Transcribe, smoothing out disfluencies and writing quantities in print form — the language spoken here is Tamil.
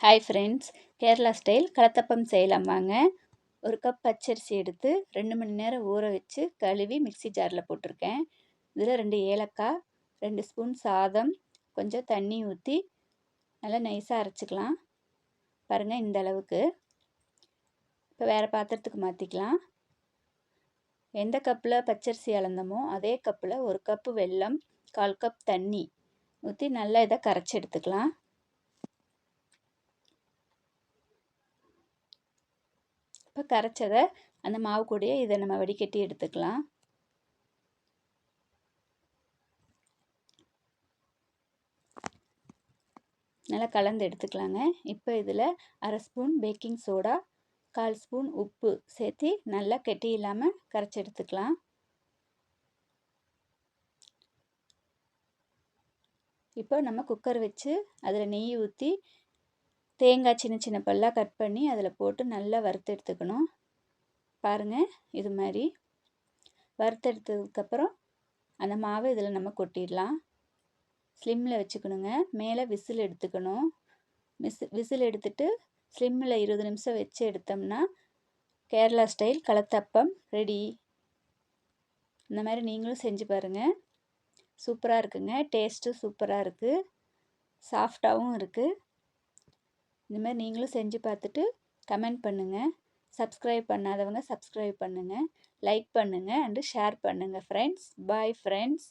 ஹாய் ஃப்ரெண்ட்ஸ், கேரளா ஸ்டைல் கலத்தப்பம் செய்யலாம் வாங்க. ஒரு கப் பச்சரிசி எடுத்து 2 மணி நேரம் ஊற வச்சு கழுவி மிக்ஸி ஜாரில் போட்டிருக்கேன். இதில் 2 ஏலக்காய், 2 ஸ்பூன் சாதம், கொஞ்சம் தண்ணி ஊற்றி நல்லா நைஸாக அரைச்சிக்கலாம். பாருங்கள், இந்த அளவுக்கு. இப்போ வேறு பாத்திரத்துக்கு மாற்றிக்கலாம். எந்த கப்பில் பச்சரிசி அளந்தமோ அதே கப்பில் 1 கப்பு வெல்லம், 1/4 கப் தண்ணி ஊற்றி நல்லா இதை கரைச்சி எடுத்துக்கலாம். இப்போ கரைச்சதை அந்த மாவு கூடயே இதை நம்ம வடிகட்டி எடுத்துக்கலாம். நல்லா கலந்து எடுத்துக்கலாங்க. இப்போ இதில் 1/2 ஸ்பூன் பேக்கிங் சோடா, 1/4 ஸ்பூன் உப்பு சேர்த்து நல்லா கெட்டி இல்லாமல் கரைச்சி எடுத்துக்கலாம். இப்போ நம்ம குக்கர் வச்சு அதில் நெய் ஊற்றி தேங்காய் சின்ன சின்ன பல்லாக கட் பண்ணி அதில் போட்டு நல்லா வறுத்து எடுத்துக்கணும். பாருங்கள், இது மாதிரி வறுத்தெடுத்ததுக்கப்புறம் அந்த மாவை இதில் நம்ம கொட்டிடலாம். ஸ்லிம்மில் வச்சுக்கணுங்க. மேலே விசில் எடுத்துக்கணும். விசில் எடுத்துட்டு ஸ்லிம்மில் 20 நிமிஷம் வச்சு எடுத்தோம்னா கேரளா ஸ்டைல் கலத்தப்பம் ரெடி. இந்த மாதிரி நீங்களும் செஞ்சு பாருங்கள். சூப்பராக இருக்குங்க. டேஸ்ட்டு சூப்பராக இருக்குது, சாஃப்டாகவும் இருக்குது. இந்த மாதிரி நீங்களும் செஞ்சு பார்த்துட்டு கமெண்ட் பண்ணுங்கள். சப்ஸ்கிரைப் பண்ணாதவங்க சப்ஸ்கிரைப் பண்ணுங்கள், லைக் பண்ணுங்கள் அண்டு ஷேர் பண்ணுங்கள் ஃப்ரெண்ட்ஸ். Bye friends.